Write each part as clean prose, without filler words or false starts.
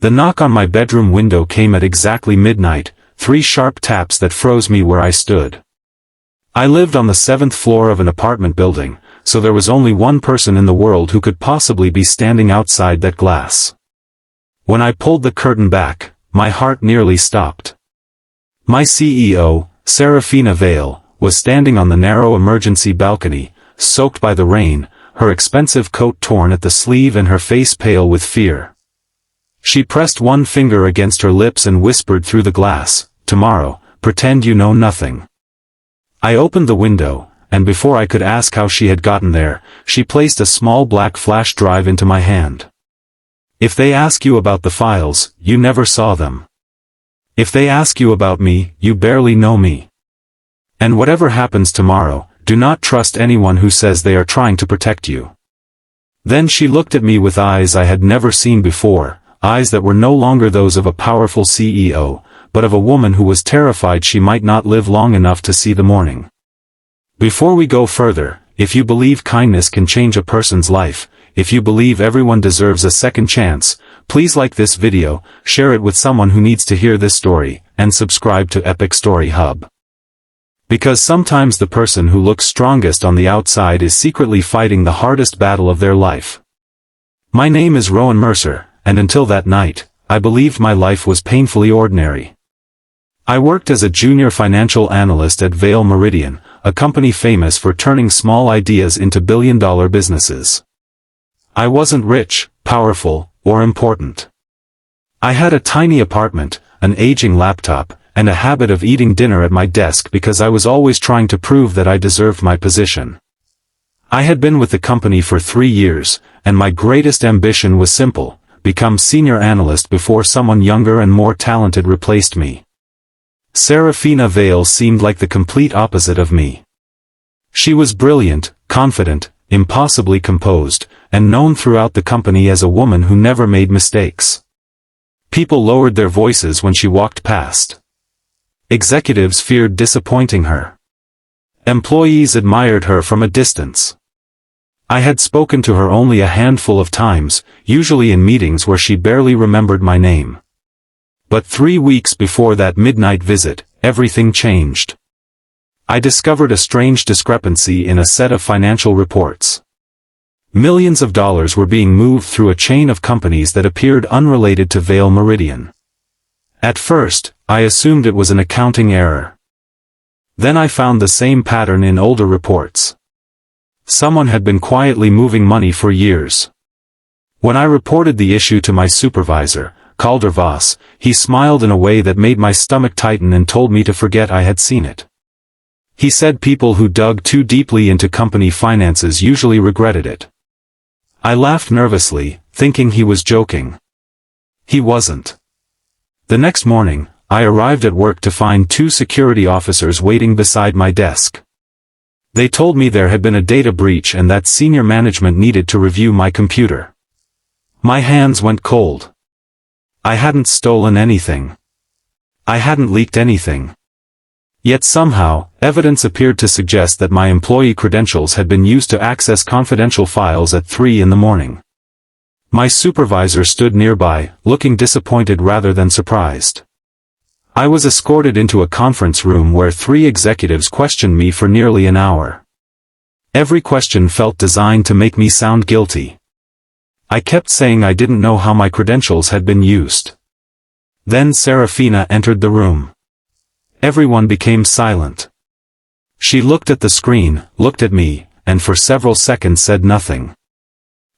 The knock on my bedroom window came at exactly midnight, 3 sharp taps that froze me where I stood. I lived on the 7th floor of an apartment building, so there was only one person in the world who could possibly be standing outside that glass. When I pulled the curtain back, my heart nearly stopped. My CEO, Seraphina Vale, was standing on the narrow emergency balcony, soaked by the rain, her expensive coat torn at the sleeve and her face pale with fear. She pressed one finger against her lips and whispered through the glass, "Tomorrow, pretend you know nothing." I opened the window, and before I could ask how she had gotten there, she placed a small black flash drive into my hand. "If they ask you about the files, you never saw them. If they ask you about me, you barely know me. And whatever happens tomorrow, do not trust anyone who says they are trying to protect you." Then she looked at me with eyes I had never seen before, eyes that were no longer those of a powerful CEO, but of a woman who was terrified she might not live long enough to see the morning. "Before we go further, if you believe kindness can change a person's life, if you believe everyone deserves a second chance, please like this video, share it with someone who needs to hear this story, and subscribe to Epic Story Hub. Because sometimes the person who looks strongest on the outside is secretly fighting the hardest battle of their life." My name is Rowan Mercer, and until that night, I believed my life was painfully ordinary. I worked as a junior financial analyst at Vale Meridian, a company famous for turning small ideas into billion-dollar businesses. I wasn't rich, powerful, or important. I had a tiny apartment, an aging laptop, and a habit of eating dinner at my desk because I was always trying to prove that I deserved my position. I had been with the company for 3 years, and my greatest ambition was simple: become senior analyst before someone younger and more talented replaced me. Seraphina Vale seemed like the complete opposite of me. She was brilliant, confident, impossibly composed, and known throughout the company as a woman who never made mistakes. People lowered their voices when she walked past. Executives feared disappointing her. Employees admired her from a distance. I had spoken to her only a handful of times, usually in meetings where she barely remembered my name. But 3 weeks before that midnight visit, everything changed. I discovered a strange discrepancy in a set of financial reports. Millions of dollars were being moved through a chain of companies that appeared unrelated to Vale Meridian. At first, I assumed it was an accounting error. Then I found the same pattern in older reports. Someone had been quietly moving money for years. When I reported the issue to my supervisor, Calder Voss, he smiled in a way that made my stomach tighten and told me to forget I had seen it. He said people who dug too deeply into company finances usually regretted it. I laughed nervously, thinking he was joking. He wasn't. The next morning, I arrived at work to find 2 security officers waiting beside my desk. They told me there had been a data breach and that senior management needed to review my computer. My hands went cold. I hadn't stolen anything. I hadn't leaked anything. Yet somehow, evidence appeared to suggest that my employee credentials had been used to access confidential files at 3 in the morning. My supervisor stood nearby, looking disappointed rather than surprised. I was escorted into a conference room where 3 executives questioned me for nearly an hour. Every question felt designed to make me sound guilty. I kept saying I didn't know how my credentials had been used. Then Seraphina entered the room. Everyone became silent. She looked at the screen, looked at me, and for several seconds said nothing.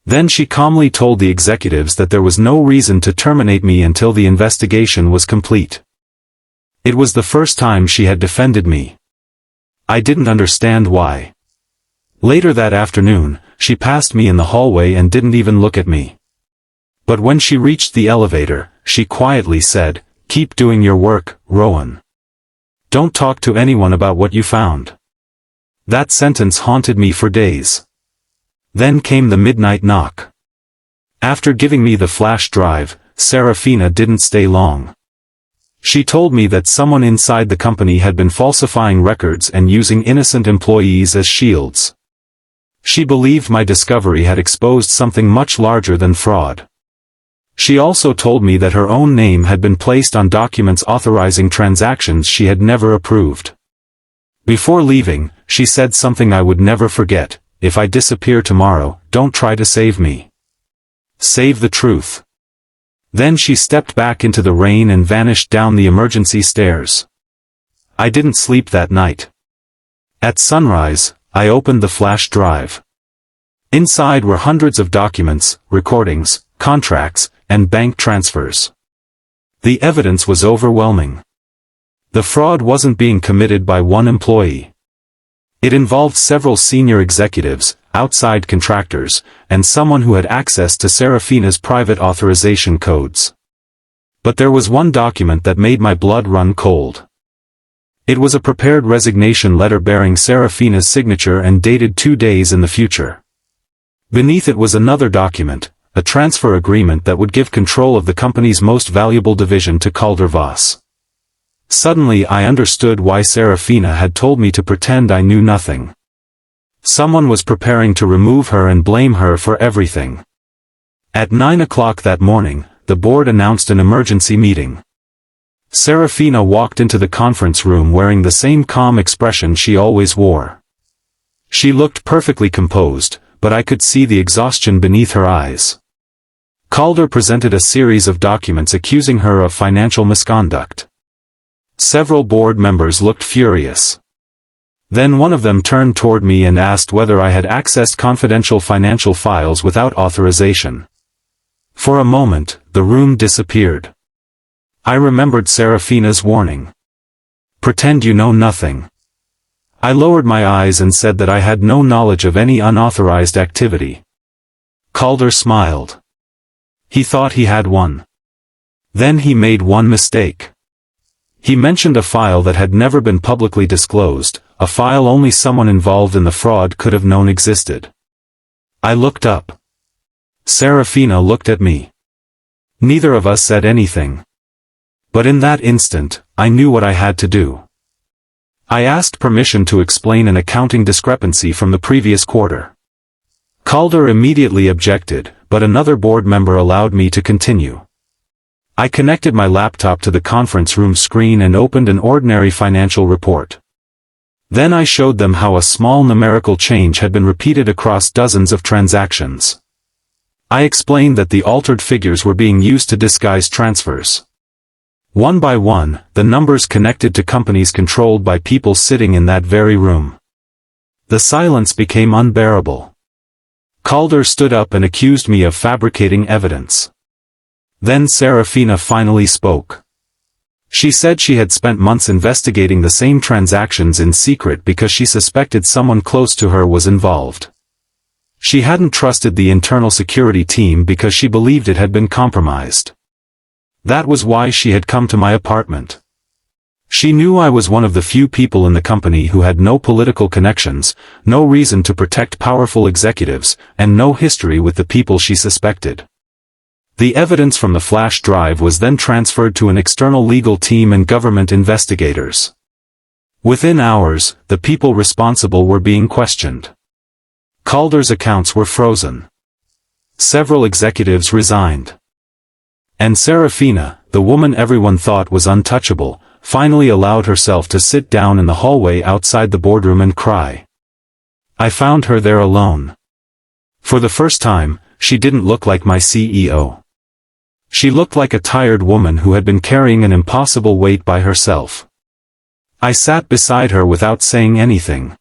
Then she calmly told the executives that there was no reason to terminate me until the investigation was complete. It was the first time she had defended me. I didn't understand why. Later that afternoon, she passed me in the hallway and didn't even look at me. But when she reached the elevator, she quietly said, "Keep doing your work, Rowan. Don't talk to anyone about what you found." That sentence haunted me for days. Then came the midnight knock. After giving me the flash drive, Seraphina didn't stay long. She told me that someone inside the company had been falsifying records and using innocent employees as shields. She believed my discovery had exposed something much larger than fraud. She also told me that her own name had been placed on documents authorizing transactions she had never approved. Before leaving, she said something I would never forget: "If I disappear tomorrow, don't try to save me. Save the truth." Then she stepped back into the rain and vanished down the emergency stairs. I didn't sleep that night. At sunrise, I opened the flash drive. Inside were hundreds of documents, recordings, contracts, and bank transfers. The evidence was overwhelming. The fraud wasn't being committed by one employee. It involved several senior executives, outside contractors, and someone who had access to Seraphina's private authorization codes. But there was one document that made my blood run cold. It was a prepared resignation letter bearing Seraphina's signature and dated 2 days in the future. Beneath it was another document, a transfer agreement that would give control of the company's most valuable division to Calder Voss. Suddenly I understood why Seraphina had told me to pretend I knew nothing. Someone was preparing to remove her and blame her for everything. At 9 o'clock that morning, the board announced an emergency meeting. Seraphina walked into the conference room wearing the same calm expression she always wore. She looked perfectly composed, but I could see the exhaustion beneath her eyes. Calder presented a series of documents accusing her of financial misconduct. Several board members looked furious. Then one of them turned toward me and asked whether I had accessed confidential financial files without authorization. For a moment, the room disappeared. I remembered Seraphina's warning. Pretend you know nothing. I lowered my eyes and said that I had no knowledge of any unauthorized activity. Calder smiled. He thought he had one. Then he made one mistake. He mentioned a file that had never been publicly disclosed, a file only someone involved in the fraud could have known existed. I looked up. Seraphina looked at me. Neither of us said anything. But in that instant, I knew what I had to do. I asked permission to explain an accounting discrepancy from the previous quarter. Calder immediately objected, but another board member allowed me to continue. I connected my laptop to the conference room screen and opened an ordinary financial report. Then I showed them how a small numerical change had been repeated across dozens of transactions. I explained that the altered figures were being used to disguise transfers. One by one, the numbers connected to companies controlled by people sitting in that very room. The silence became unbearable. Calder stood up and accused me of fabricating evidence. Then Seraphina finally spoke. She said she had spent months investigating the same transactions in secret because she suspected someone close to her was involved. She hadn't trusted the internal security team because she believed it had been compromised. That was why she had come to my apartment. She knew I was one of the few people in the company who had no political connections, no reason to protect powerful executives, and no history with the people she suspected. The evidence from the flash drive was then transferred to an external legal team and government investigators. Within hours, the people responsible were being questioned. Calder's accounts were frozen. Several executives resigned. And Seraphina, the woman everyone thought was untouchable, finally allowed herself to sit down in the hallway outside the boardroom and cry. I found her there alone. For the first time, she didn't look like my CEO. She looked like a tired woman who had been carrying an impossible weight by herself. I sat beside her without saying anything.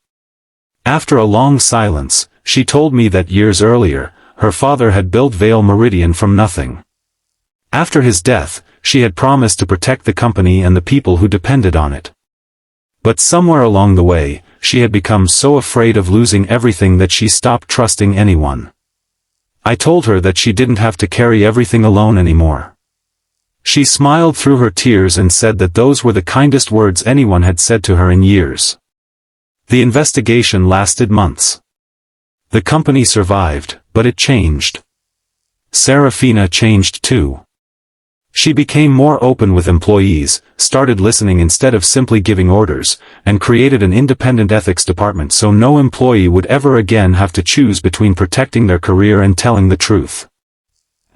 After a long silence, she told me that years earlier, her father had built Vale Meridian from nothing. After his death, she had promised to protect the company and the people who depended on it. But somewhere along the way, she had become so afraid of losing everything that she stopped trusting anyone. I told her that she didn't have to carry everything alone anymore. She smiled through her tears and said that those were the kindest words anyone had said to her in years. The investigation lasted months. The company survived, but it changed. Seraphina changed too. She became more open with employees, started listening instead of simply giving orders, and created an independent ethics department so no employee would ever again have to choose between protecting their career and telling the truth.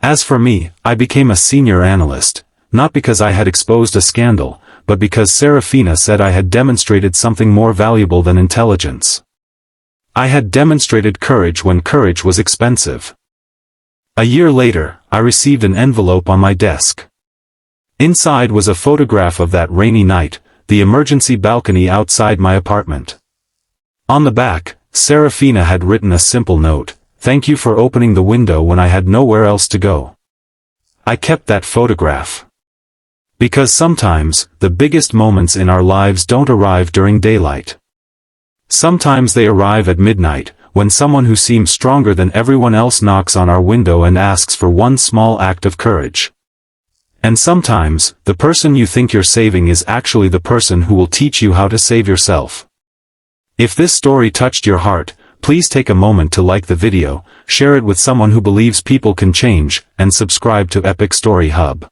As for me, I became a senior analyst, not because I had exposed a scandal, but because Seraphina said I had demonstrated something more valuable than intelligence. I had demonstrated courage when courage was expensive. A year later, I received an envelope on my desk. Inside was a photograph of that rainy night, the emergency balcony outside my apartment. On the back, Seraphina had written a simple note: "Thank you for opening the window when I had nowhere else to go." I kept that photograph. Because sometimes, the biggest moments in our lives don't arrive during daylight. Sometimes they arrive at midnight, when someone who seems stronger than everyone else knocks on our window and asks for one small act of courage. And sometimes, the person you think you're saving is actually the person who will teach you how to save yourself. If this story touched your heart, please take a moment to like the video, share it with someone who believes people can change, and subscribe to Epic Story Hub.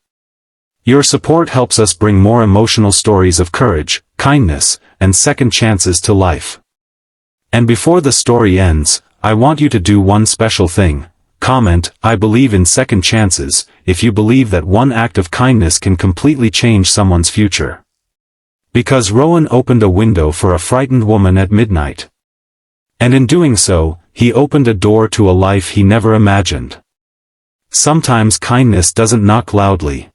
Your support helps us bring more emotional stories of courage, kindness, and second chances to life. And before the story ends, I want you to do one special thing. Comment, "I believe in second chances," if you believe that one act of kindness can completely change someone's future. Because Rowan opened a window for a frightened woman at midnight. And in doing so, he opened a door to a life he never imagined. Sometimes kindness doesn't knock loudly.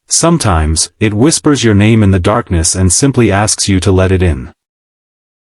Sometimes, it whispers your name in the darkness and simply asks you to let it in.